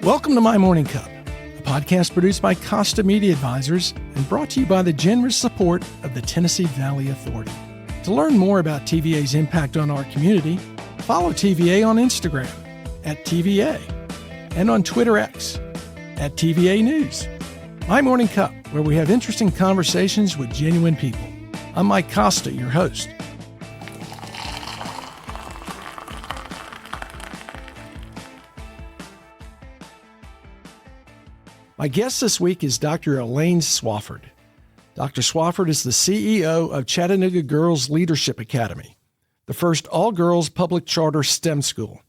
Welcome to My Morning Cup, a podcast produced by Costa Media Advisors and brought to you by the generous support of the Tennessee Valley Authority. To learn more about TVA's impact on our community, follow TVA on Instagram at TVA and on Twitter X at TVA News. My Morning Cup, where we have interesting conversations with genuine people. I'm Mike Costa, your host. My guest this week is Dr. Elaine Swafford. Dr. Swafford is the CEO of Chattanooga Girls Leadership Academy, the first all-girls public charter STEM school.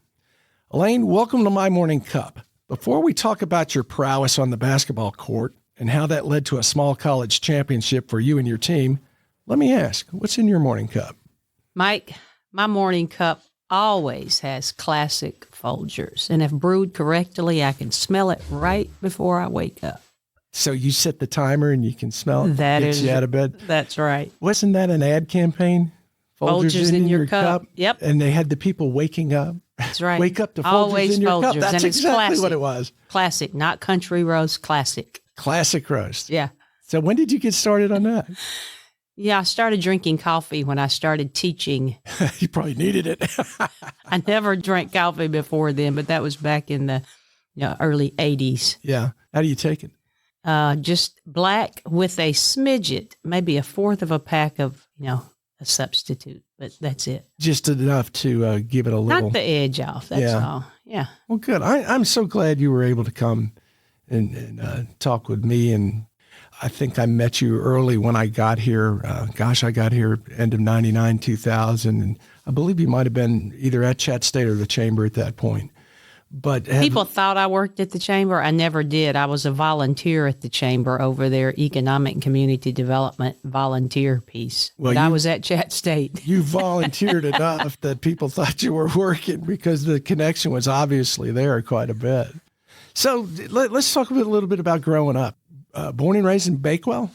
Elaine, welcome to My Morning Cup. Before we talk about your prowess on the basketball court and how that led to a small college championship for you and your team, let me ask, what's in your morning cup? Mike, my morning cup always has classic Folgers, and if brewed correctly, I can smell it right before I wake up. So you set the timer and you can smell it? That gets is, you out of bed? That's right. Wasn't that an ad campaign? Folgers in your cup. Yep. And they had the people waking up. That's right. Wake up to Folgers Always in your Folgers. cup. That's and exactly classic. what it was. Classic, not country roast, classic. Classic roast. Yeah. So when did you get started on that? Yeah, I started drinking coffee when I started teaching. You probably needed it. I never drank coffee before then, but that was back in the early 80s. Yeah. How do you take it? Just black with a smidget, maybe a fourth of a pack of, a substitute, but that's it. Just enough to give it a little. Not the edge off, that's all. Yeah. Well, good. I'm so glad you were able to come and talk with me. And I think I met you early when I got here. I got here end of 99, 2000. And I believe you might have been either at Chat State or the Chamber at that point. But people thought I worked at the Chamber. I never did. I was a volunteer at the Chamber over their economic and community development volunteer piece. Well, I was at Chat State. You volunteered enough that people thought you were working because the connection was obviously there quite a bit. So let's talk a little bit about growing up. Born and raised in Bakewell?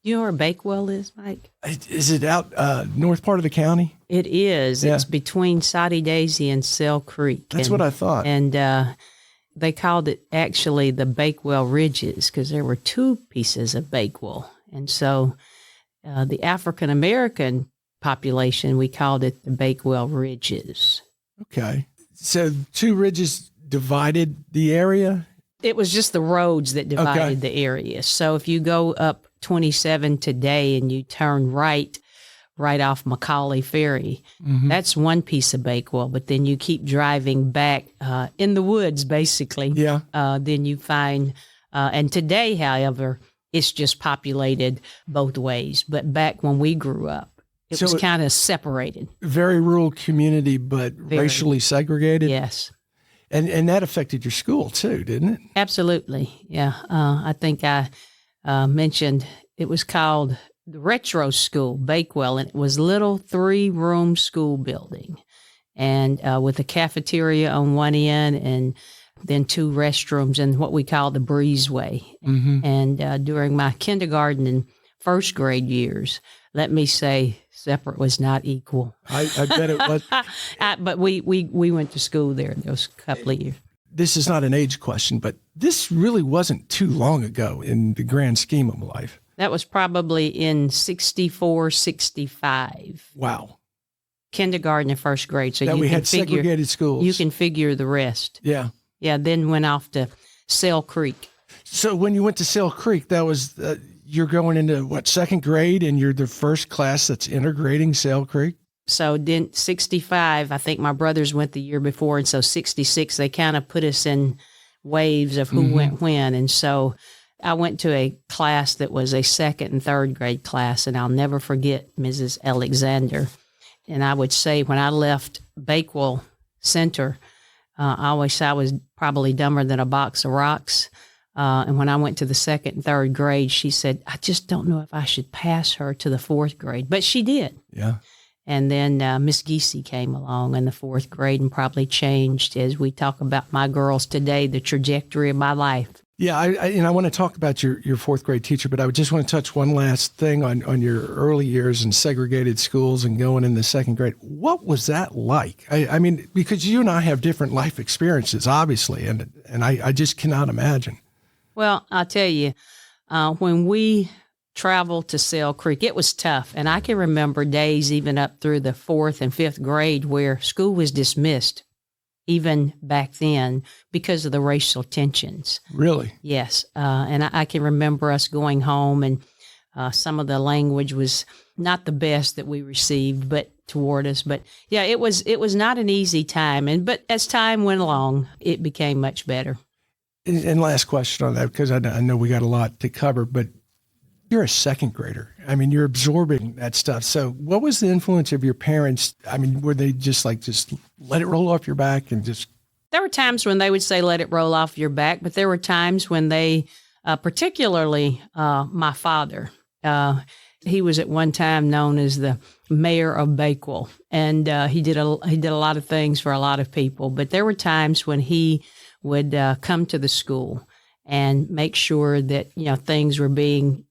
You know where Bakewell is, Mike? Is it out north part of the county? It is. Yeah. It's between Soddy Daisy and Sell Creek. That's what I thought. And they called it actually the Bakewell Ridges because there were two pieces of Bakewell. And so the African-American population, we called it the Bakewell Ridges. Okay. So two ridges divided the area? It was just the roads that divided the area. So if you go up 27 today and you turn right off Macaulay Ferry, that's one piece of Bakewell. But then you keep driving back in the woods, basically. Yeah. Then you find, and today, however, it's just populated both ways. But back when we grew up, it was kind of separated. Very rural community, but racially segregated? Yes. And that affected your school too, didn't it? Absolutely. Yeah. I think I mentioned it was called the Retro School, Bakewell, and it was a little 3-room school building and with a cafeteria on one end and then 2 restrooms and what we call the breezeway. Mm-hmm. And during my kindergarten and first grade years, let me say, separate was not equal. I bet it was. But we went to school there those couple of years. This is not an age question, but this really wasn't too long ago in the grand scheme of life. That was probably in 64, 65. Wow. Kindergarten and first grade. So that we had segregated schools. You can figure the rest. Yeah. Yeah, then went off to Sell Creek. So when you went to Sell Creek, that was... you're going into, second grade, and you're the first class that's integrating Sale Creek? So then 65, I think my brothers went the year before, and so 66, they kind of put us in waves of who went when. And so I went to a class that was a second and third grade class, and I'll never forget Mrs. Alexander. And I would say when I left Bakewell Center, I always say I was probably dumber than a box of rocks. And when I went to the second and third grade, she said, I just don't know if I should pass her to the fourth grade. But she did. Yeah. And then Miss Giese came along in the fourth grade and probably changed, as we talk about my girls today, the trajectory of my life. Yeah, I want to talk about your fourth grade teacher, but I just want to touch one last thing on your early years in segregated schools and going in the second grade. What was that like? I mean, because you and I have different life experiences, obviously, and I just cannot imagine. Well, I'll tell you, when we traveled to Sale Creek, it was tough. And I can remember days even up through the fourth and fifth grade where school was dismissed, even back then, because of the racial tensions. Really? Yes. And I can remember us going home, and some of the language was not the best that we received, but toward us. But yeah, it was not an easy time. But as time went along, it became much better. And last question on that, because I know we got a lot to cover, but you're a second grader. I mean, you're absorbing that stuff. So what was the influence of your parents? I mean, were they just let it roll off your back and just... There were times when they would say, let it roll off your back, but there were times when they, particularly my father, he was at one time known as the mayor of Bakewell, and he did a lot of things for a lot of people. But there were times when he would come to the school and make sure that things were being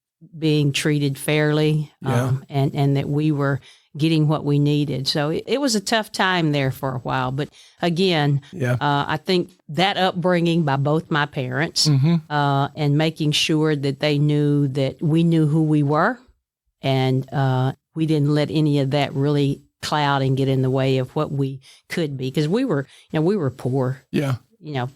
treated fairly, and that we were getting what we needed. So it was a tough time there for a while. But again, I think that upbringing by both my parents, and making sure that they knew that we knew who we were, and we didn't let any of that really cloud and get in the way of what we could be, because we were poor. Yeah.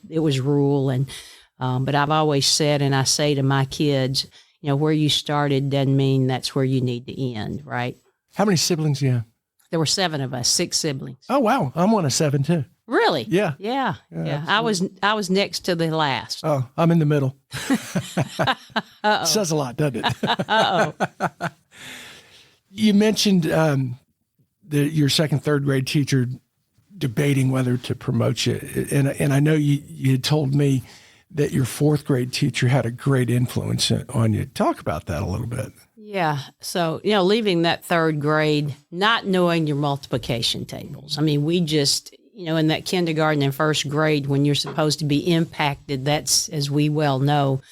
It was rural, and but I've always said, and I say to my kids, where you started doesn't mean that's where you need to end, right? How many siblings do you have? There were 7 of us, 6 siblings. Oh, wow. I'm one of 7 too. Really? Yeah. Yeah. I was next to the last. Oh, I'm in the middle. It says a lot, doesn't it? Uh-oh. You mentioned your second, third grade teacher debating whether to promote you. And I know you had told me that your fourth grade teacher had a great influence on you. Talk about that a little bit. Yeah. So, leaving that third grade, not knowing your multiplication tables. I mean, we just, in that kindergarten and first grade, when you're supposed to be impacted, that's, as we well know,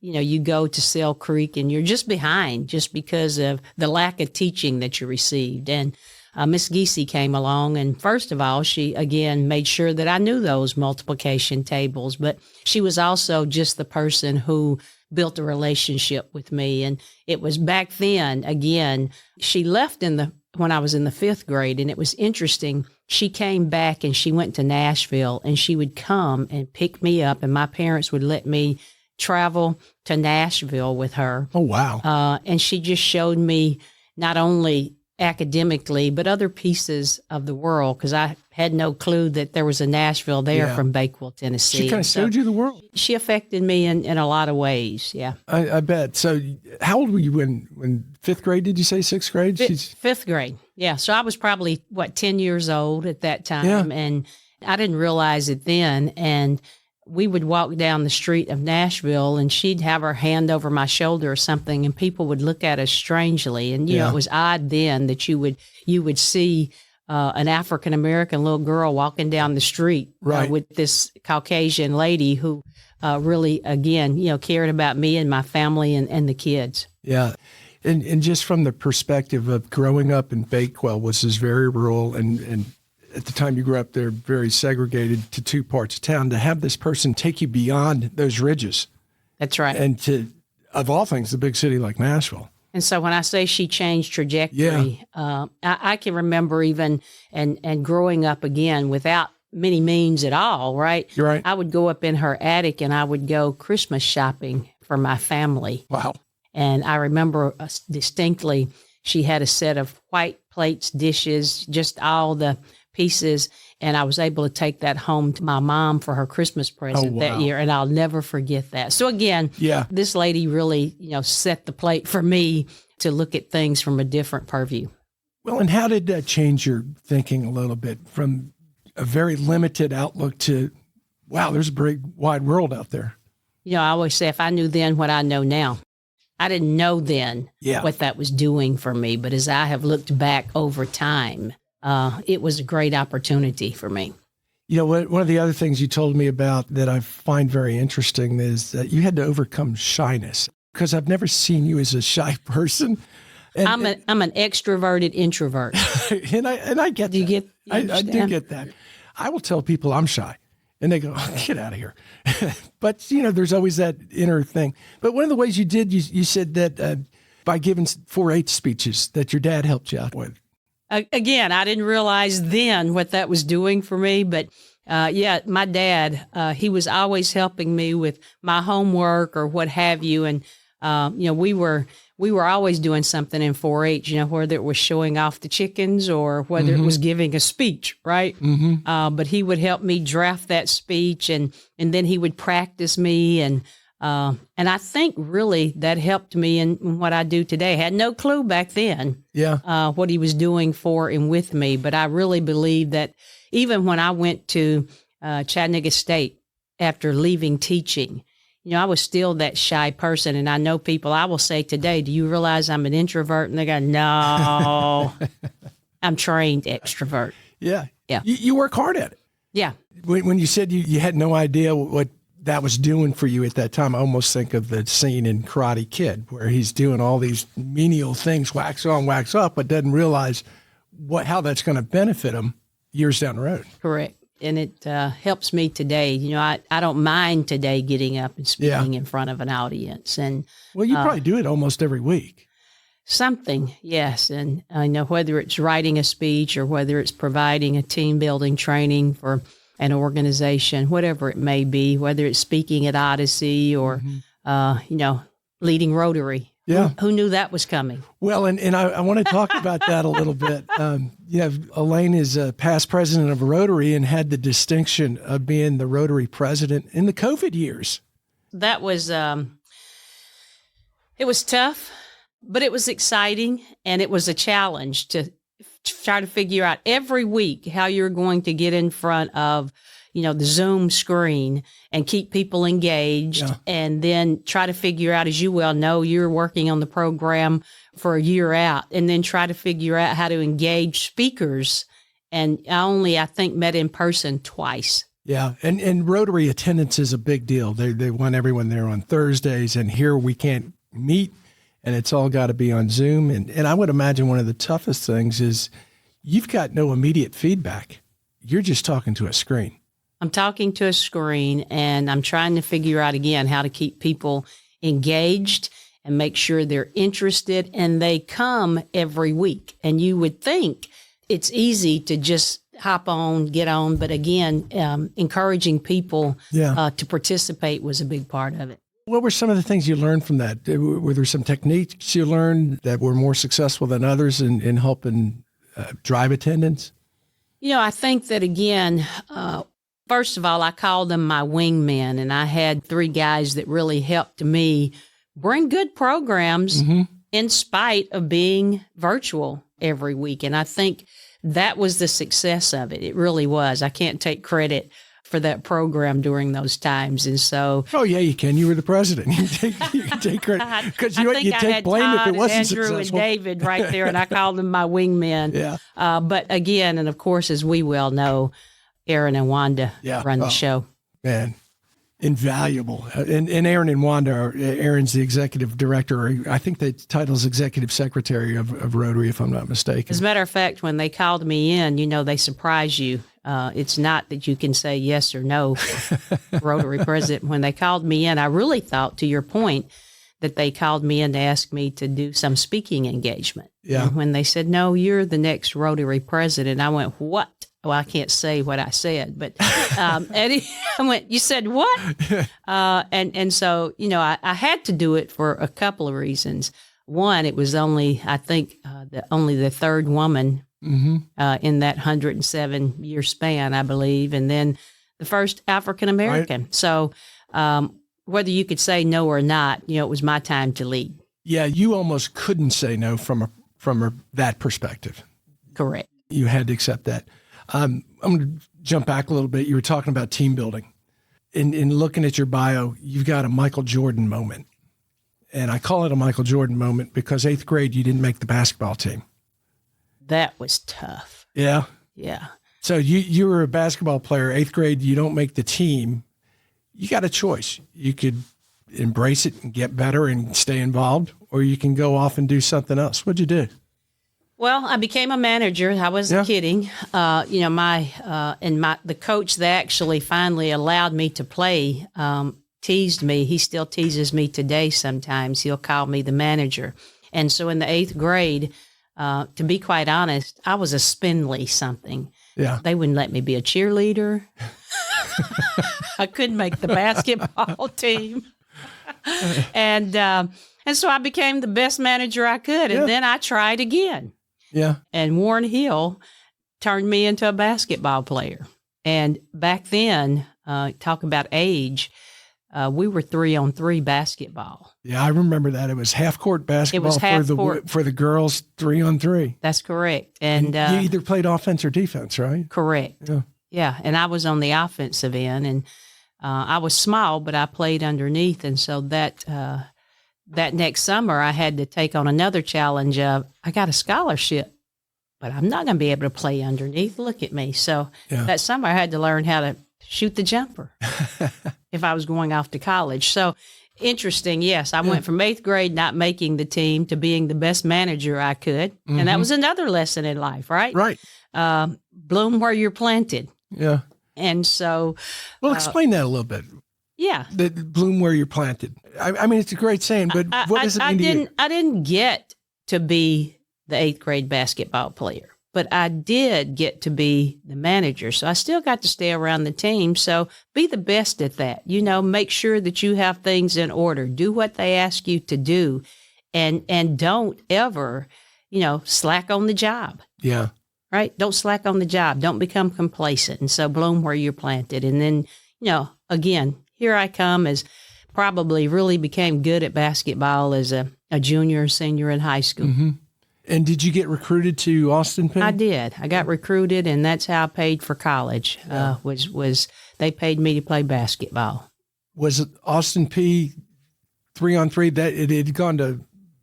you go to Sale Creek and you're just behind just because of the lack of teaching that you received. And Miss Giese came along, and first of all, she again made sure that I knew those multiplication tables, but she was also just the person who built a relationship with me. And it was back then, again, she left when I was in the 5th grade, and it was interesting. She came back and she went to Nashville, and she would come and pick me up, and my parents would let me travel to Nashville with her. Oh, wow. And she just showed me not only academically, but other pieces of the world, because I had no clue that there was a Nashville there from Bakewell, Tennessee. She kind of showed you the world. She affected me in a lot of ways, yeah. I bet. So how old were you when 5th grade, did you say 6th grade? 5th grade, yeah. So I was probably, 10 years old at that time, and I didn't realize it then, and we would walk down the street of Nashville, and she'd have her hand over my shoulder or something, and people would look at us strangely. And, it was odd then that you would see an African-American little girl walking down the street with this Caucasian lady who really, again, cared about me and my family and the kids. Yeah. And just from the perspective of growing up in Bakewell, which is very rural, and at the time you grew up there, very segregated to 2 parts of town, to have this person take you beyond those ridges. That's right. And to, of all things, the big city like Nashville. And so when I say she changed trajectory, I can remember even and growing up again without many means at all, right? You're right. I would go up in her attic and I would go Christmas shopping for my family. Wow. And I remember distinctly, she had a set of white plates, dishes, just all the pieces, and I was able to take that home to my mom for her Christmas present that year, and I'll never forget that. So again, this lady really, set the plate for me to look at things from a different purview. Well, and how did that change your thinking a little bit from a very limited outlook to, wow, there's a big wide world out there? I always say, if I knew then what I know now, I didn't know then what that was doing for me, but as I have looked back over time, it was a great opportunity for me. You know, one of the other things you told me about that I find very interesting is that you had to overcome shyness, because I've never seen you as a shy person. And, I'm an extroverted introvert. and I get that. You get? You I do get that. I will tell people I'm shy, and they go, oh, "Get out of here." But you know, there's always that inner thing. But one of the ways you did, you said that by giving 4-H speeches that your dad helped you out with. Again, I didn't realize then what that was doing for me, but yeah, my dad, he was always helping me with my homework or what have you, and you know, we were always doing something in 4-H, you know, whether it was showing off the chickens or whether it was giving a speech, right? But he would help me draft that speech, and then he would practice me, and I think really that helped me in what I do today. I had no clue back then what he was doing for and with me, but I really believe that even when I went to Chattanooga State after leaving teaching, you know, I was still that shy person. And I know people, I will say today, do you realize I'm an introvert? And they go, no, I'm trained extrovert. Yeah. Yeah. You work hard at it. Yeah. When you said you had no idea what that was doing for you at that time, I almost think of the scene in Karate Kid where he's doing all these menial things, wax on, wax off, but doesn't realize how that's going to benefit him years down the road. Correct. And it helps me today. You know, I don't mind today getting up and speaking in front of an audience. And well, you probably do it almost every week. Something, yes. And I know whether it's writing a speech or whether it's providing a team building training for an organization, whatever it may be, whether it's speaking at Odyssey or, you know, leading Rotary. Yeah. Who knew that was coming? Well, and I want to talk about that a little bit. You know, Elaine is a past president of Rotary and had the distinction of being the Rotary president in the COVID years. That was, it was tough, but it was exciting, and it was a challenge to try to figure out every week how you're going to get in front of, you know, the Zoom screen and keep people engaged, and then try to figure out, as you well know, you're working on the program for a year out, and then try to figure out how to engage speakers. And I think, met in person twice. Yeah. And Rotary attendance is a big deal. They want everyone there on Thursdays, and here we can't meet, and it's all got to be on Zoom. And I would imagine one of the toughest things is you've got no immediate feedback. You're just talking to a screen. I'm talking to a screen, and I'm trying to figure out, again, how to keep people engaged and make sure they're interested, and they come every week. And you would think it's easy to just hop on, get on. But again, encouraging people to participate was a big part of it. What were some of the things you learned from that? Were there some techniques you learned that were more successful than others in helping drive attendance? You know, I think that, again, first of all, I called them my wingmen, and I had 3 guys that really helped me bring good programs in spite of being virtual every week. And I think that was the success of it. It really was. I can't take credit for that program during those times. And so... Oh, yeah, you can. You were the president. You can take credit. Because you take blame if it wasn't successful. Andrew and David right there, and I called them my wingmen. Yeah. But again, and of course, as we well know, Aaron and Wanda run the show. Man, invaluable. And Aaron and Wanda, Aaron's the executive director, or I think the title is executive secretary of Rotary, if I'm not mistaken. As a matter of fact, when they called me in, you know, they surprise you. It's not that you can say yes or no, Rotary president. When they called me in, I really thought, to your point, that they called me in to ask me to do some speaking engagement. Yeah. And when they said, no, you're the next Rotary president, I went, what? Well, I can't say what I said, but Eddie, I went, you said what? And so, you know, I had to do it for a couple of reasons. One, it was only, I think, only the 3rd woman in that 107-year span, I believe, and then the first African-American. Right. So whether you could say no or not, you know, it was my time to lead. Yeah, you almost couldn't say no from that perspective. Correct. You had to accept that. I'm going to jump back a little bit. You were talking about team building. In looking at your bio, you've got a Michael Jordan moment. And I call it a Michael Jordan moment because 8th grade, you didn't make the basketball team. That was tough. Yeah? Yeah. So you were a basketball player, 8th grade, you don't make the team. You got a choice. You could embrace it and get better and stay involved, or you can go off and do something else. What'd you do? Well, I became a manager. I wasn't kidding. The coach that actually finally allowed me to play teased me. He still teases me today sometimes. He'll call me the manager. And so in the 8th grade, to be quite honest, I was a spindly something. Yeah. They wouldn't let me be a cheerleader. I couldn't make the basketball team. And so I became the best manager I could. And then I tried again. Yeah. And Warren Hill turned me into a basketball player. And back then, talk about age, we were 3-on-3 basketball. Yeah, I remember that. It was half-court basketball for the girls, 3-on-3. That's correct. And you either played offense or defense, right? Correct. Yeah. Yeah, and I was on the offensive end, and I was small, but I played underneath. And so that next summer, I had to take on another challenge of, I got a scholarship, but I'm not going to be able to play underneath. Look at me. So that summer, I had to learn how to shoot the jumper if I was going off to college. So interesting. Yes, I went from 8th grade not making the team to being the best manager I could. Mm-hmm. And that was another lesson in life, right? Right. Bloom where you're planted. Yeah. And so. Well, explain that a little bit. Yeah. The bloom where you're planted. I mean, it's a great saying, but what does it mean to you? I didn't get to be the 8th grade basketball player, but I did get to be the manager. So I still got to stay around the team. So be the best at that. Make sure that you have things in order. Do what they ask you to do, and don't ever, slack on the job. Yeah. Right? Don't slack on the job. Don't become complacent. And so bloom where you're planted. And then, again, here I come as probably really became good at basketball as a junior or senior in high school. Mm-hmm. And did you get recruited to Austin Peay? I did. I got recruited, and that's how I paid for college. Was they paid me to play basketball. Was it Austin Peay 3-on-3? That it had gone to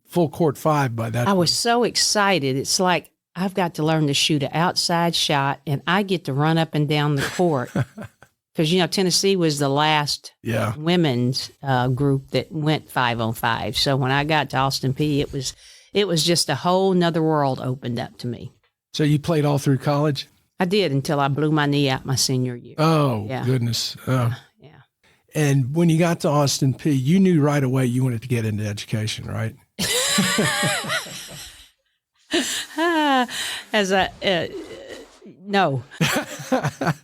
full court 5 by that point. I was so excited. It's like I've got to learn to shoot an outside shot, and I get to run up and down the court. Because, Tennessee was the last women's group that went 5-on-5. So when I got to Austin Peay, it was just a whole nother world opened up to me. So you played all through college? I did until I blew my knee out my senior year. Oh, goodness. Oh. Yeah. And when you got to Austin Peay, you knew right away you wanted to get into education, right? No.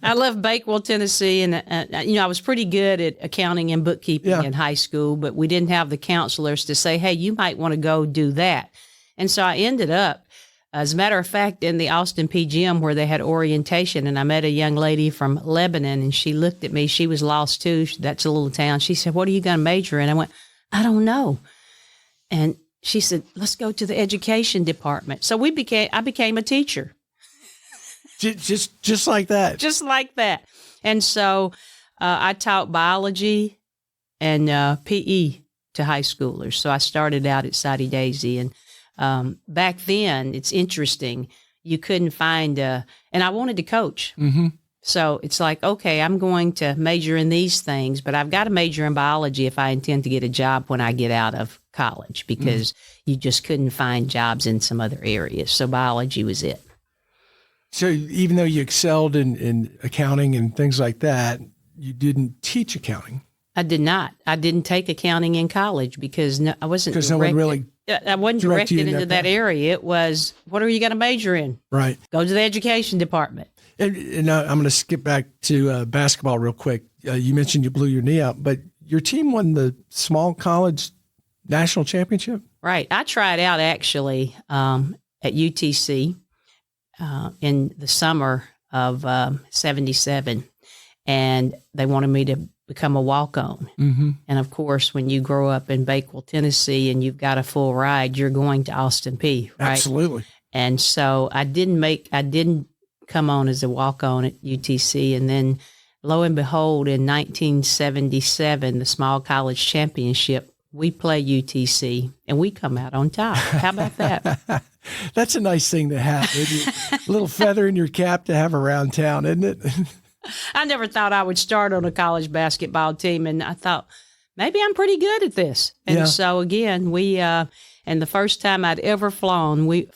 I left Bakewell, Tennessee, and I was pretty good at accounting and bookkeeping in high school, but we didn't have the counselors to say, hey, you might want to go do that. And so I ended up, as a matter of fact, in the Austin Peay gym where they had orientation, and I met a young lady from Lebanon, and she looked at me. She was lost too. That's a little town. She said, what are you going to major in? I went, I don't know. And she said, let's go to the education department. So I became a teacher. Just like that. Just like that. And so I taught biology and PE to high schoolers. So I started out at Soddy Daisy. And back then, it's interesting. You couldn't find and I wanted to coach. Mm-hmm. So it's like, okay, I'm going to major in these things, but I've got to major in biology if I intend to get a job when I get out of college, because you just couldn't find jobs in some other areas. So biology was it. So even though you excelled in accounting and things like that, you didn't teach accounting. I did not. I didn't take accounting in college because I wasn't. Because no one really. I wasn't directed into that area. It was, what are you going to major in? Right. Go to the education department. And I'm going to skip back to basketball real quick. You mentioned you blew your knee out, but your team won the small college national championship. Right. I tried out actually at UTC. In the summer of 77, and they wanted me to become a walk-on. Mm-hmm. And of course, when you grow up in Bakewell, Tennessee, and you've got a full ride, you're going to Austin Peay, right? Absolutely. And so I didn't come on as a walk-on at UTC, and then lo and behold, in 1977, the small college championship, we play UTC, and we come out on top. How about that? That's a nice thing to have. A little feather in your cap to have around town, isn't it? I never thought I would start on a college basketball team, and I thought maybe I'm pretty good at this. And so again, and the first time I'd ever flown, we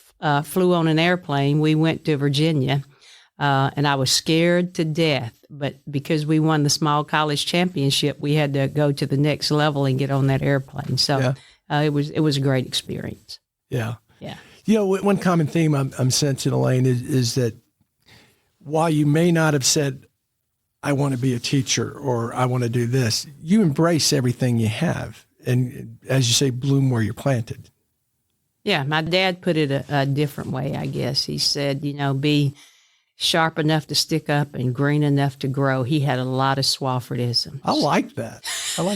flew on an airplane. We went to Virginia, and I was scared to death. But because we won the small college championship, we had to go to the next level and get on that airplane. So it was a great experience. Yeah. Yeah. You know, one common theme I'm sensing, Elaine, is that while you may not have said, I want to be a teacher or I want to do this, you embrace everything you have. And as you say, bloom where you're planted. Yeah, my dad put it a different way, I guess. He said, be sharp enough to stick up and green enough to grow. He had a lot of Swaffordisms. I like that. So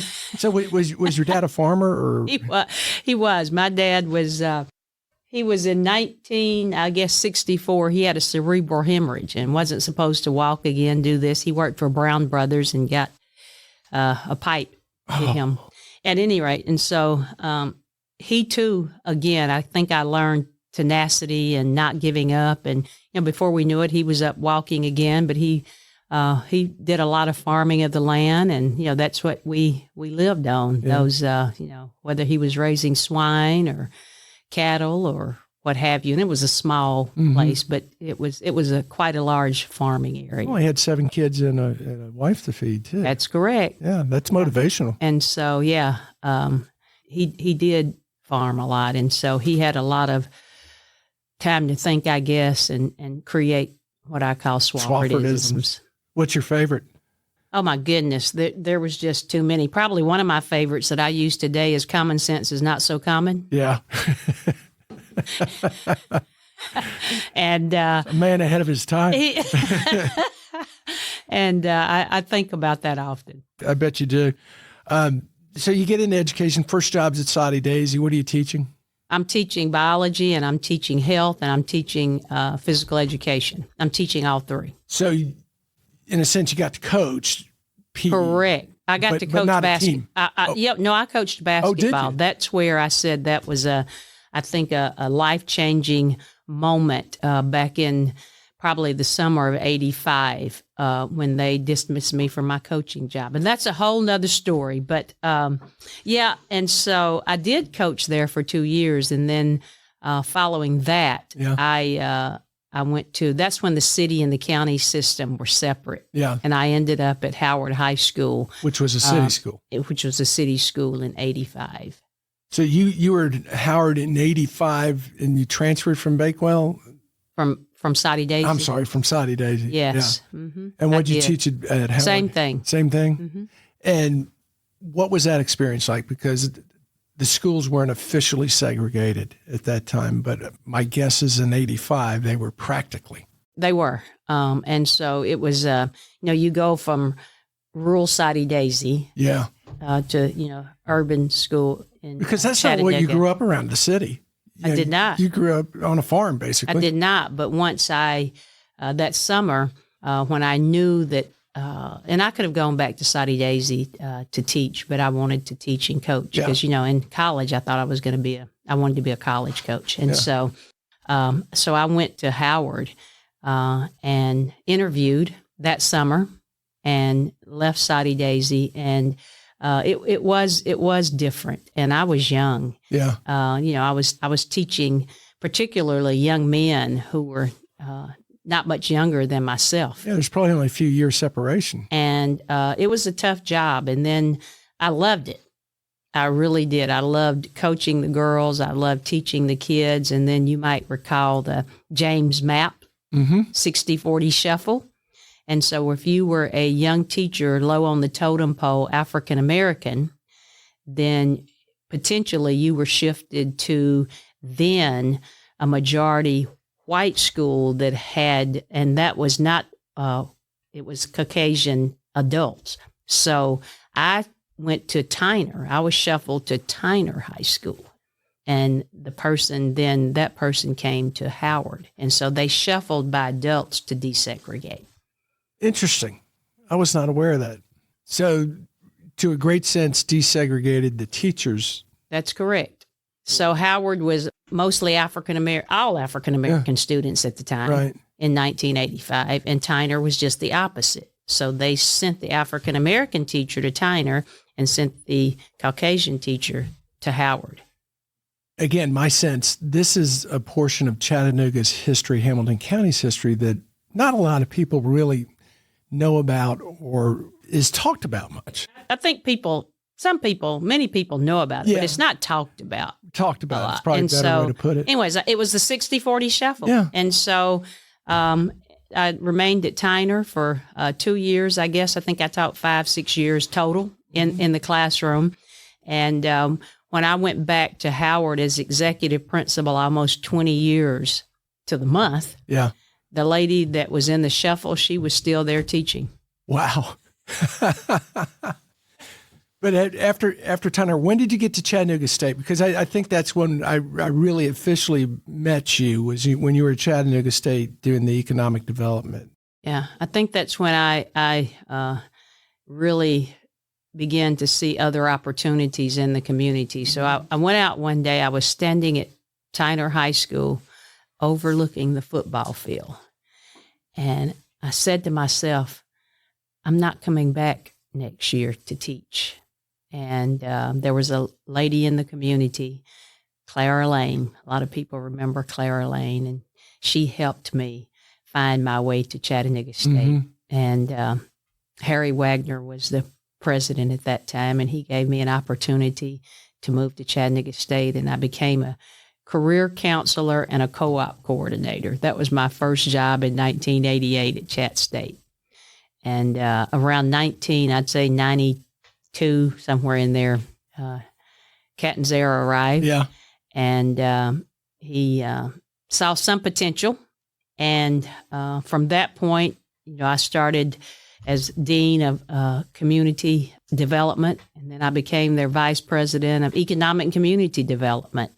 was your dad a farmer? Or He was. My dad was... He was in 1964. He had a cerebral hemorrhage and wasn't supposed to walk again, do this. He worked for Brown Brothers and got a pipe hit him. At any rate, and so he too, again, I think I learned tenacity and not giving up. And before we knew it, he was up walking again. But he did a lot of farming of the land, and that's what we lived on. Yeah. Those whether he was raising swine or cattle or what have you, and it was a small place, but it was quite a large farming area. Well, he had 7 kids and a wife to feed too. That's correct. Yeah, that's motivational. And so, he did farm a lot, and so he had a lot of time to think, I guess, and create what I call Swaffordisms. What's your favorite? Oh, my goodness. There was just too many. Probably one of my favorites that I use today is common sense is not so common. Yeah. And a man ahead of his time. And I think about that often. I bet you do. So you get into education, first job's at Soddy Daisy. What are you teaching? I'm teaching biology, and I'm teaching health, and I'm teaching physical education. I'm teaching all 3. So in a sense, you got to coach PE. Correct. I got to coach basketball. I coached basketball. Oh, did you? That's where I said that was I think a life-changing moment back in probably the summer of '85 when they dismissed me from my coaching job. And that's a whole nother story. But and so I did coach there for 2 years. And then following that, I went to, that's when the city and the county system were separate. Yeah. And I ended up at Howard High School. Which was a city school. Which was a city school in '85. So you were at Howard in '85 and you transferred from Bakewell? From Soddy Daisy. I'm sorry, from Soddy Daisy. Yes. Yeah. Mm-hmm. And what did you teach at Howard? Same thing. Same thing? Mm-hmm. And what was that experience like? Because the schools weren't officially segregated at that time, but my guess is in '85 they were practically. They were. And so it was, you go from rural Soddy Daisy to, urban school in because that's not what you grew up around, the city. I did not. You grew up on a farm, basically. I did not. But once that summer, when I knew that, and I could have gone back to Soddy Daisy to teach, but I wanted to teach and coach because, in college, I thought I wanted to be a college coach. And so I went to Howard and interviewed that summer and left Soddy Daisy. And it was different, and I was young. Yeah. I was teaching particularly young men who were not much younger than myself. Yeah, there's probably only a few years separation. And it was a tough job, and then I loved it. I really did. I loved coaching the girls. I loved teaching the kids. And then you might recall the James Map 60-40 shuffle. And so if you were a young teacher low on the totem pole, African American, then potentially you were shifted to then a majority white school that had, and that was not, it was Caucasian adults. So I went to Tyner. I was shuffled to Tyner High School. And that person came to Howard. And so they shuffled by adults to desegregate. Interesting. I was not aware of that. So, to a great sense, desegregated the teachers. That's correct. So Howard was mostly all African-American students at the time Right. in 1985, and Tyner was just the opposite. So they sent the African-American teacher to Tyner and sent the Caucasian teacher to Howard. Again, my sense, this is a portion of Chattanooga's history, Hamilton County's history, that not a lot of people really know about or is talked about much. I think many people know about it, but it's not talked about. Talked about. It's probably a better way to put it. Anyways, it was the 60-40 shuffle. Yeah. And so I remained at Tyner for 2 years, I guess. I think I taught 5-6 years total in the classroom. And when I went back to Howard as executive principal, almost 20 years to the month, the lady that was in the shuffle, she was still there teaching. Wow. But after Tyner, when did you get to Chattanooga State? Because I think that's when I really officially met you, when you were at Chattanooga State doing the economic development. Yeah, I think that's when I really began to see other opportunities in the community. So I went out one day. I was standing at Tyner High School overlooking the football field. And I said to myself, I'm not coming back next year to teach. And there was a lady in the community, Claire Elaine. A lot of people remember Claire Elaine, and she helped me find my way to Chattanooga State. Mm-hmm. And Harry Wagner was the president at that time, and he gave me an opportunity to move to Chattanooga State, and I became a career counselor and a co-op coordinator. That was my first job in 1988 at Chat State. And around I'd say 92, somewhere in there, Catanzaro arrived. Yeah. And he saw some potential. And from that point, I started as dean of community development, and then I became their vice president of economic and community development,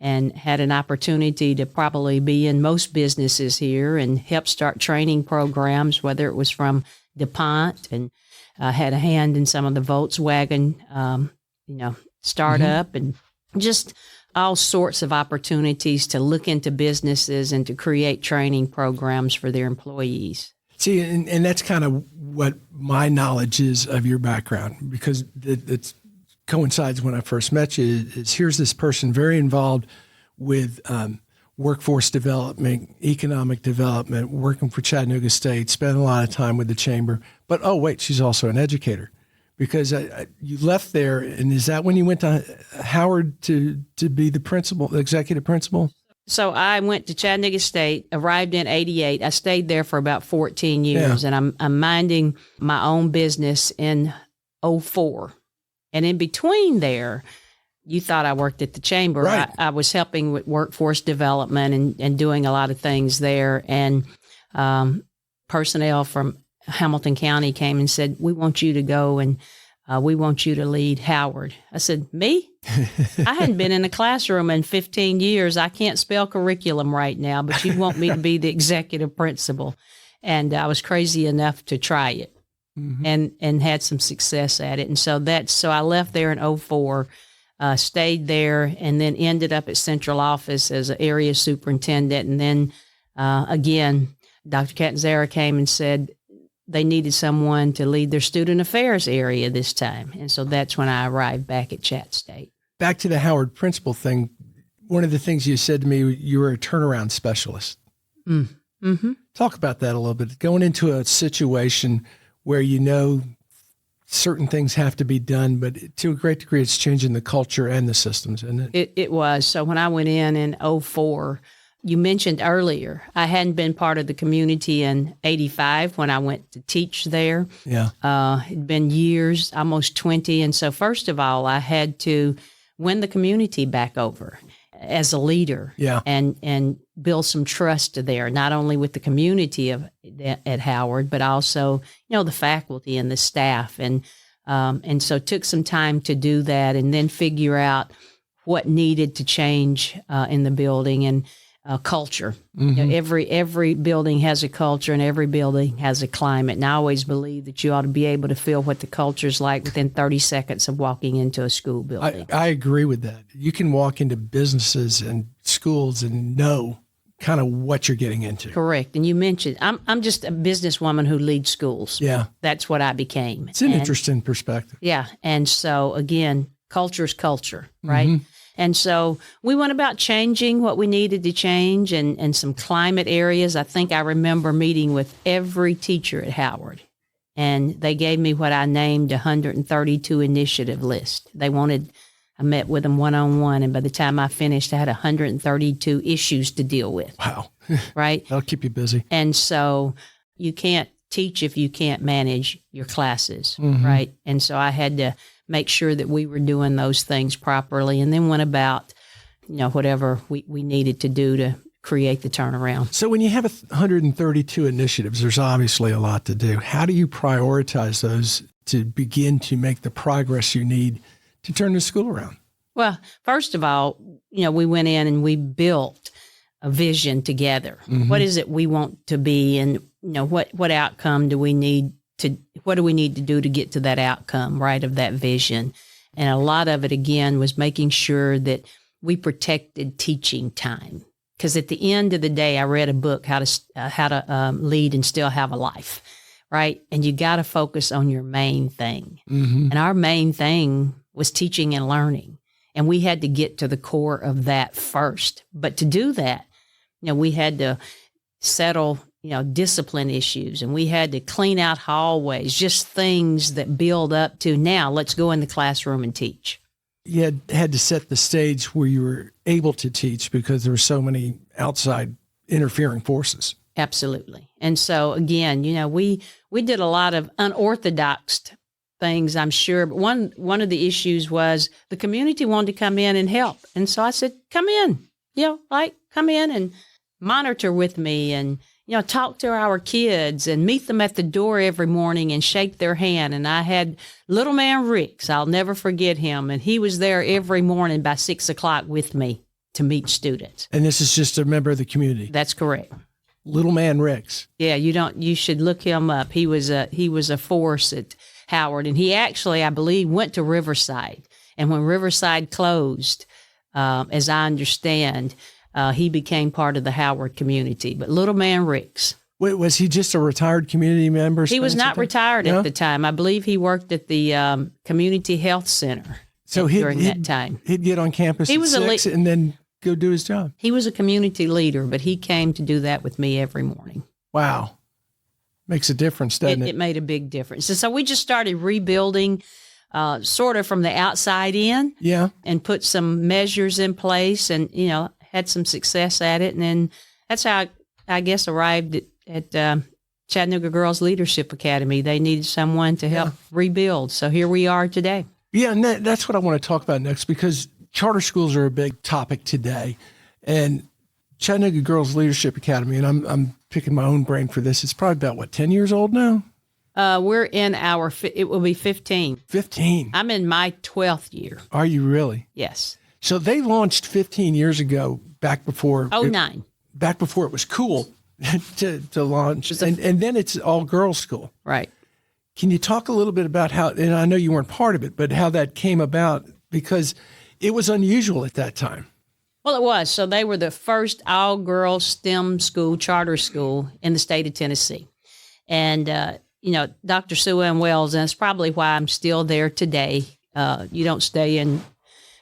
and had an opportunity to probably be in most businesses here and help start training programs, whether it was from DuPont, and had a hand in some of the Volkswagen, startup, and just all sorts of opportunities to look into businesses and to create training programs for their employees. See, and that's kind of what my knowledge is of your background, because it coincides when I first met you. Is here's this person very involved with workforce development, economic development, working for Chattanooga State, spent a lot of time with the chamber. But, oh, wait, she's also an educator, because you left there. And is that when you went to Howard to be the executive principal? So I went to Chattanooga State, arrived in 88. I stayed there for about 14 years, and I'm minding my own business in 04. And in between there, you thought I worked at the chamber. Right. I was helping with workforce development and doing a lot of things there. And personnel from Hamilton County came and said, we want you to go and we want you to lead Howard. I said, me? I hadn't been in a classroom in 15 years. I can't spell curriculum right now, but you want me to be the executive principal. And I was crazy enough to try it, and had some success at it. And so I left there in 04, stayed there, and then ended up at central office as an area superintendent. And then again, Dr. Catanzaro came and said they needed someone to lead their student affairs area this time. And so that's when I arrived back at Chat State. Back to the Howard principal thing, one of the things you said to me, you were a turnaround specialist. Mm-hmm. Talk about that a little bit. Going into a situation where certain things have to be done, but to a great degree, it's changing the culture and the systems, isn't it? It was. So when I went in 04, you mentioned earlier, I hadn't been part of the community in 85 when I went to teach there. Yeah. It'd been years, almost 20. And so first of all, I had to win the community back over as a leader, and build some trust there, not only with the community at Howard, but also, the faculty and the staff. And so it took some time to do that, and then figure out what needed to change in the building, and culture. Every building has a culture, and every building has a climate. And I always believe that you ought to be able to feel what the culture's like within 30 seconds of walking into a school building. I agree with that. You can walk into businesses and schools and know kind of what you're getting into. Correct. And you mentioned, I'm just a businesswoman who leads schools. Yeah. That's what I became. It's an interesting perspective. Yeah. And so again, culture is culture, right? Mm-hmm. And so we went about changing what we needed to change and some climate areas. I think I remember meeting with every teacher at Howard, and they gave me what I named 132 initiative list. I met with them one-on-one, and by the time I finished, I had 132 issues to deal with. Wow. Right? That'll keep you busy. And so you can't teach if you can't manage your classes, mm-hmm. right? And so I had to make sure that we were doing those things properly, and then went about, whatever we needed to do to create the turnaround. So when you have 132 initiatives, there's obviously a lot to do. How do you prioritize those to begin to make the progress you need to turn the school around? Well, first of all, we went in and we built a vision together. Mm-hmm. What is it we want to be, and what outcome do we need to? What do we need to do to get to that outcome, right, of that vision? And a lot of it, again, was making sure that we protected teaching time. Because at the end of the day, I read a book, How to Lead and Still Have a Life, right? And you got to focus on your main thing. Mm-hmm. And our main thing was teaching and learning. And we had to get to the core of that first. But to do that, we had to settle, discipline issues, and we had to clean out hallways, just things that build up to now let's go in the classroom and teach. You had to set the stage where you were able to teach because there were so many outside interfering forces. Absolutely. And so again, we did a lot of unorthodox things, I'm sure. But one of the issues was the community wanted to come in and help. And so I said, come in, come in and monitor with me and, talk to our kids and meet them at the door every morning and shake their hand. And I had little man Ricks, I'll never forget him. And he was there every morning by 6 o'clock with me to meet students. And this is just a member of the community. That's correct. Little man Ricks. Yeah, you should look him up. He was a force at Howard, and he actually, I believe, went to Riverside. And when Riverside closed, as I understand, he became part of the Howard community. But little man Ricks. Wait, was he just a retired community member? He was not retired at the time. I believe he worked at the community health center during that time. He'd get on campus at 6 and then go do his job. He was a community leader, but he came to do that with me every morning. Wow. Makes a difference, doesn't it? It made a big difference. And so we just started rebuilding sort of from the outside in. Yeah. And put some measures in place and, had some success at it. And then that's how I guess arrived at Chattanooga Girls Leadership Academy. They needed someone to help rebuild. So here we are today. Yeah, and that's what I want to talk about next, because charter schools are a big topic today. And Chattanooga Girls Leadership Academy, and I'm picking my own brain for this, it's probably about, 10 years old now? We're in it will be 15. 15. I'm in my 12th year. Are you really? Yes. So they launched 15 years ago, back before. 09. Back before it was cool to launch. And then it's all girls school. Right. Can you talk a little bit about how, and I know you weren't part of it, but how that came about, because it was unusual at that time. Well, it was. So they were the first all-girls STEM school, charter school in the state of Tennessee. And, Dr. Sue Ann Wells, and that's probably why I'm still there today. You don't stay in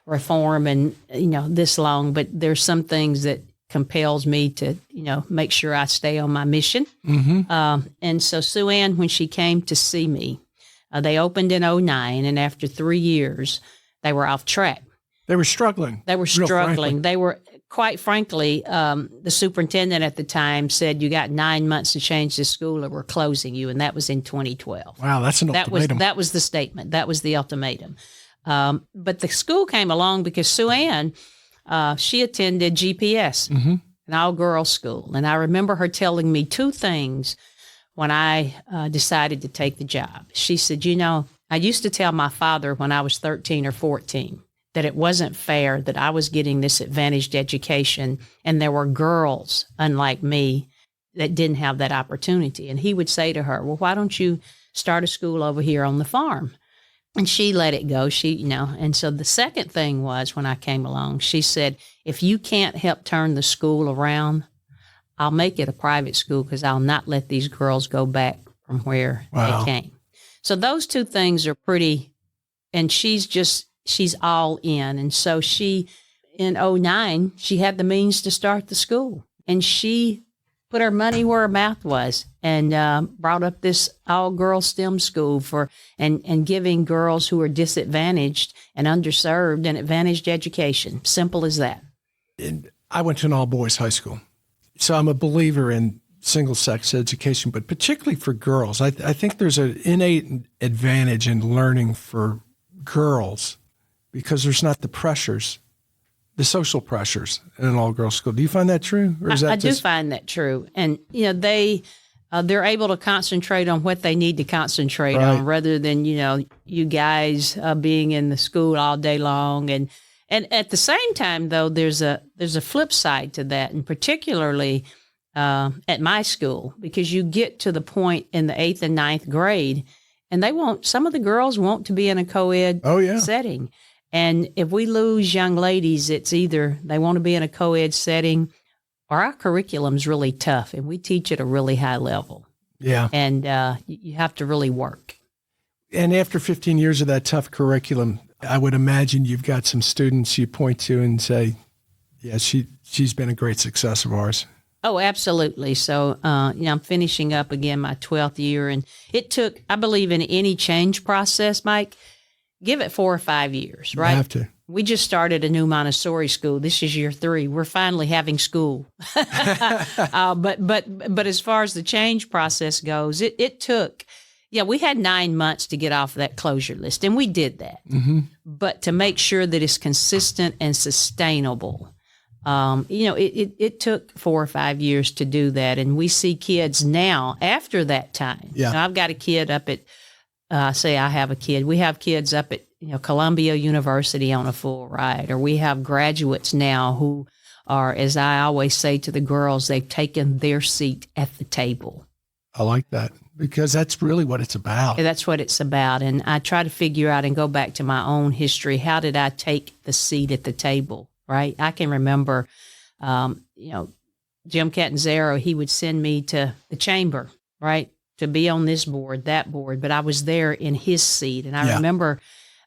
reform and, this long, but there's some things that compels me to, make sure I stay on my mission. Mm-hmm. And so Sue Ann, when she came to see me, they opened in 09, and after 3 years, they were off track. They were struggling. They were, quite frankly, the superintendent at the time said, you got 9 months to change this school or we're closing you. And that was in 2012. Wow, that's an ultimatum. That was the statement. That was the ultimatum. But the school came along because Sue Ann, she attended GPS, mm-hmm. an all-girls school. And I remember her telling me two things when I decided to take the job. She said, I used to tell my father when I was 13 or 14 that it wasn't fair that I was getting this advantaged education and there were girls, unlike me, that didn't have that opportunity. And he would say to her, well, why don't you start a school over here on the farm? And she let it go. And so the second thing was when I came along, she said, if you can't help turn the school around, I'll make it a private school because I'll not let these girls go back from where they came. So those two things are pretty, and she's all in. And so in 2009, she had the means to start the school, and she put her money where her mouth was and brought up this all-girls STEM school and giving girls who are disadvantaged and underserved an advantaged education. Simple as that. And I went to an all-boys high school, so I'm a believer in single-sex education, but particularly for girls. I think there's an innate advantage in learning for girls because there's not the pressures, the social pressures in an all-girls school. Do you find that true? Or is that I do find that true. And, they're able to concentrate on what they need to concentrate on rather than, you guys being in the school all day long. And at the same time, though, there's a flip side to that, and particularly at my school, because you get to the point in the 8th and 9th grade, and some of the girls want to be in a co-ed setting. And if we lose young ladies, it's either they want to be in a co-ed setting or our curriculum's really tough and we teach at a really high level. Yeah. And you have to really work. And after 15 years of that tough curriculum, I would imagine you've got some students you point to and say, yeah, she's been a great success of ours. Oh, absolutely. So, I'm finishing up again my 12th year. And it took, I believe in any change process, Mike, give it 4 or 5 years, right? You have to. We just started a new Montessori school. This is year 3. We're finally having school. But as far as the change process goes, it took, we had 9 months to get off that closure list, and we did that. Mm-hmm. But to make sure that it's consistent and sustainable, it took 4 or 5 years to do that. And we see kids now after that time. Yeah. Now, I've got a kid up at, I have a kid. We have kids up at Columbia University on a full ride, or we have graduates now who are, as I always say to the girls, they've taken their seat at the table. I like that because that's really what it's about. That's what it's about. And I try to figure out and go back to my own history. How did I take the seat at the table, right? I can remember, Jim Catanzaro, he would send me to the chamber, right, to be on this board, that board, but I was there in his seat. And I remember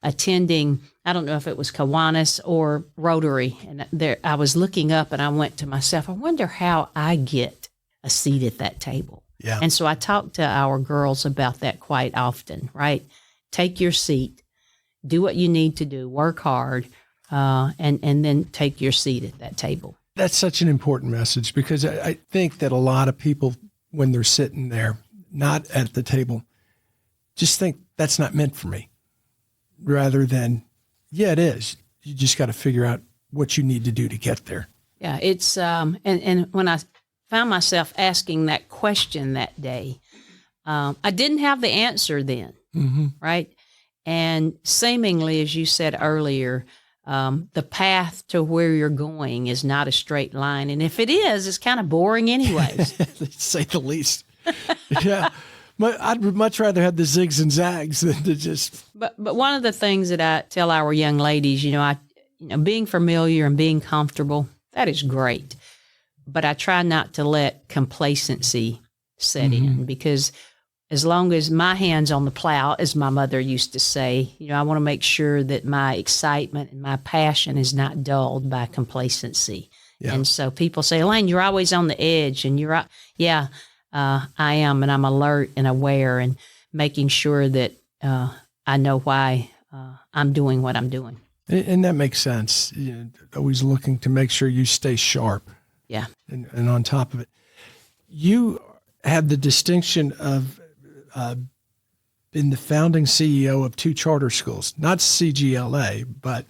attending, I don't know if it was Kiwanis or Rotary, and there I was looking up and I went to myself, I wonder how I get a seat at that table. Yeah. And so I talk to our girls about that quite often, right? Take your seat, do what you need to do, work hard, and then take your seat at that table. That's such an important message because I think that a lot of people, when they're sitting there, not at the table, just think that's not meant for me. Rather than, it is. You just got to figure out what you need to do to get there. Yeah, it's and when I found myself asking that question that day, I didn't have the answer then, right? And seemingly, as you said earlier, the path to where you're going is not a straight line, and if it is, it's kind of boring anyways. To say the least. Yeah. I'd much rather have the zigs and zags than to just. But one of the things that I tell our young ladies, being familiar and being comfortable, that is great. But I try not to let complacency set in because as long as my hand's on the plow, as my mother used to say, I want to make sure that my excitement and my passion is not dulled by complacency. Yeah. And so people say, Elaine, you're always on the edge, and you're, I am, and I'm alert and aware and making sure that I know why I'm doing what I'm doing. And that makes sense. Always looking to make sure you stay sharp. Yeah. And on top of it. You have the distinction of being the founding CEO of 2 charter schools, not CGLA, but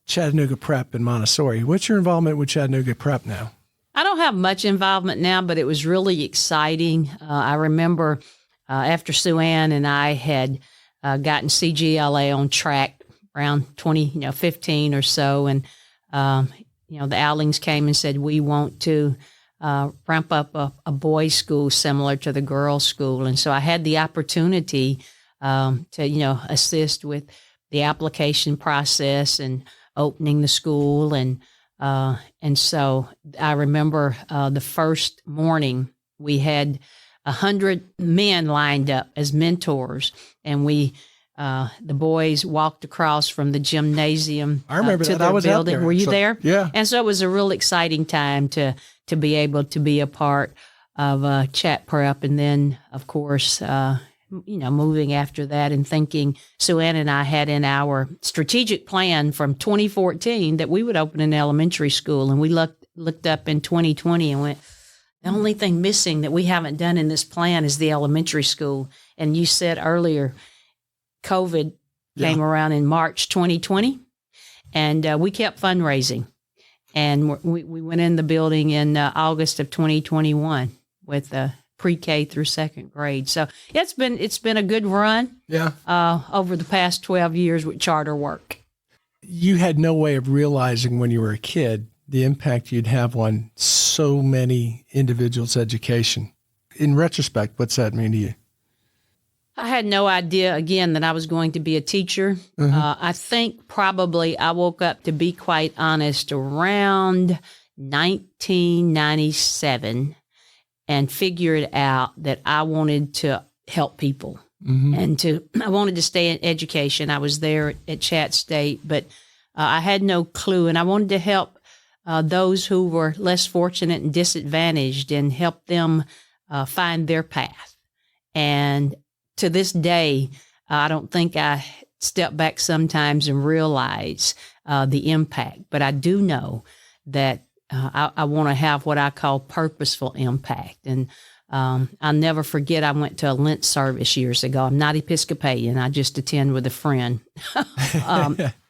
Chattanooga Prep and Montessori. What's your involvement with Chattanooga Prep now? I don't have much involvement now, but it was really exciting. I remember after Sue Ann and I had gotten CGLA on track around 2015 or so, and the Allings came and said, we want to ramp up a boys' school similar to the girls' school. And so I had the opportunity to assist with the application process and opening the school. And so I remember the first morning we had 100 men lined up as mentors, and the boys walked across from the gymnasium I remember to that. their I was building. out there. Were you there? Yeah. And so it was a real exciting time to be able to be a part of chat prep. And then, of course, moving after that and thinking, Sue Ann and I had in our strategic plan from 2014 that we would open an elementary school. And we looked up in 2020 and went, the only thing missing that we haven't done in this plan is the elementary school. And you said earlier, COVID came around in March 2020, and we kept fundraising. And we went in the building in August of 2021 with pre-K through second grade. So it's been a good run over the past 12 years with charter work. You had no way of realizing when you were a kid the impact you'd have on so many individuals' education. In retrospect, what's that mean to you? I had no idea, again, that I was going to be a teacher. I think probably I woke up, to be quite honest, around 1997 and figured out that I wanted to help people and I wanted to stay in education. I was there at Chat State, but I had no clue, and I wanted to help those who were less fortunate and disadvantaged and help them find their path. And to this day, I don't think I step back sometimes and realize the impact, but I do know that I want to have what I call purposeful impact. And I'll never forget, I went to a Lent service years ago. I'm not Episcopalian. I just attend with a friend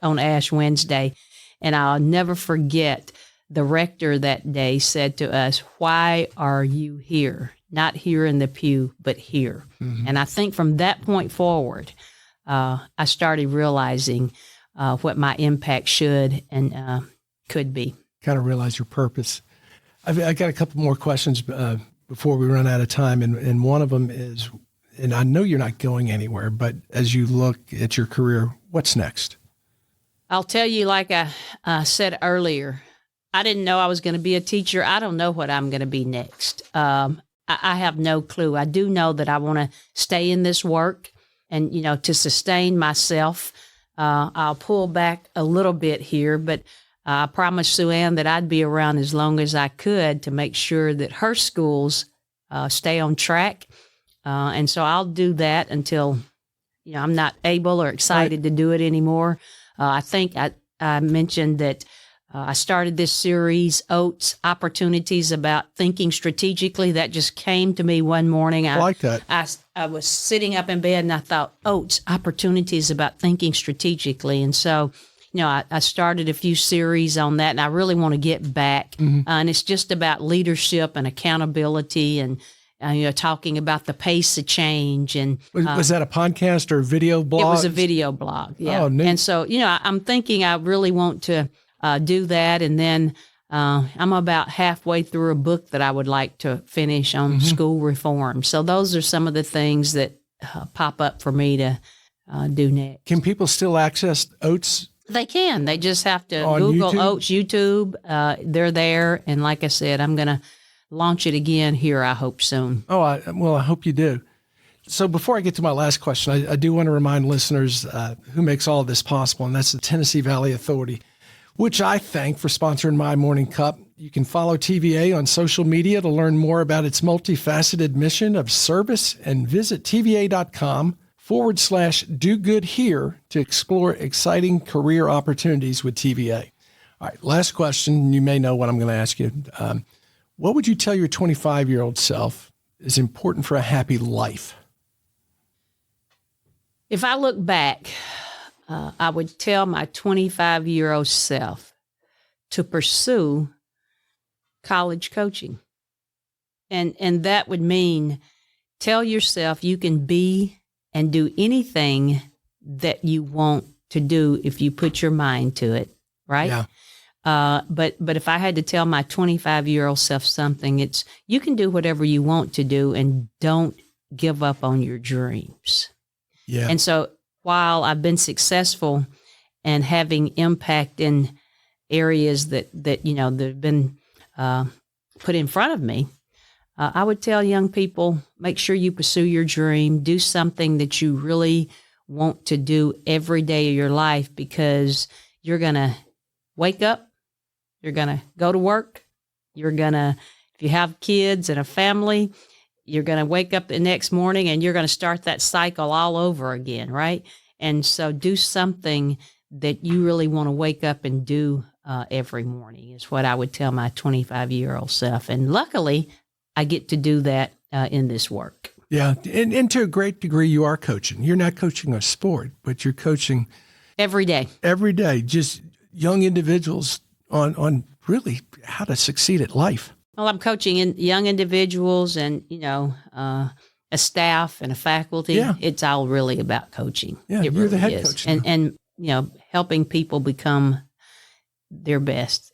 on Ash Wednesday. And I'll never forget, the rector that day said to us, "Why are you here? Not here in the pew, but here." And I think from that point forward, I started realizing what my impact should and could be. Kind of realize your purpose. I got a couple more questions before we run out of time. And one of them is, and I know you're not going anywhere, but as you look at your career, what's next? I'll tell you, like I said earlier, I didn't know I was going to be a teacher. I don't know what I'm going to be next. I have no clue. I do know that I want to stay in this work and, to sustain myself. I'll pull back a little bit here, but I promised Sue Ann that I'd be around as long as I could to make sure that her schools stay on track. And so I'll do that until, I'm not able or excited to do it anymore. I think I mentioned that I started this series, Oats, Opportunities, about thinking strategically. That just came to me one morning. I like that. I was sitting up in bed and I thought, Oats, Opportunities about thinking strategically. And so, I started a few series on that, and I really want to get back. And it's just about leadership and accountability and, talking about the pace of change. And was that a podcast or a video blog? It was a video blog, yeah. Oh, neat. And so, I'm thinking I really want to do that. And then I'm about halfway through a book that I would like to finish on school reform. So those are some of the things that pop up for me to do next. Can people still access Oats? They can. They just have to On Google YouTube? Oats YouTube. They're there. And like I said, I'm going to launch it again here, I hope, soon. Oh, I hope you do. So before I get to my last question, I do want to remind listeners who makes all of this possible, and that's the Tennessee Valley Authority, which I thank for sponsoring my Morning Cup. You can follow TVA on social media to learn more about its multifaceted mission of service, and visit TVA.com/do good here to explore exciting career opportunities with TVA. All right, last question. You may know what I'm going to ask you. What would you tell your 25-year-old self is important for a happy life? If I look back, I would tell my 25-year-old self to pursue college coaching. And that would mean tell yourself you can be and do anything that you want to do if you put your mind to it, right? Yeah. But if I had to tell my 25-year-old self something, it's you can do whatever you want to do and don't give up on your dreams. Yeah. And so while I've been successful and having impact in areas that that have been put in front of me, I would tell young people, make sure you pursue your dream, do something that you really want to do every day of your life, because you're going to wake up, you're going to go to work, you're going to, if you have kids and a family, you're going to wake up the next morning and you're going to start that cycle all over again, right? And so do something that you really want to wake up and do every morning is what I would tell my 25-year-old self. And luckily, I get to do that in this work. Yeah. And to a great degree, you are coaching. You're not coaching a sport, but you're coaching every day. Every day, just young individuals on really how to succeed at life. Well, I'm coaching young individuals and, a staff and a faculty. Yeah. It's all really about coaching. Yeah, it you're really the head is. coach now. And helping people become their best.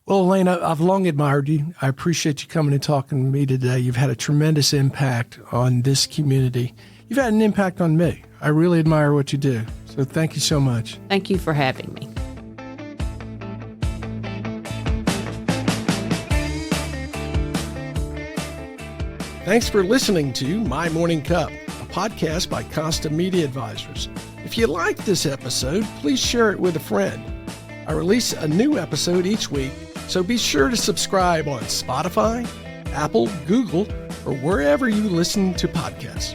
Well, Elaine, I've long admired you. I appreciate you coming and talking to me today. You've had a tremendous impact on this community. You've had an impact on me. I really admire what you do. So thank you so much. Thank you for having me. Thanks for listening to My Morning Cup, a podcast by Costa Media Advisors. If you liked this episode, please share it with a friend. I release a new episode each week, so be sure to subscribe on Spotify, Apple, Google, or wherever you listen to podcasts.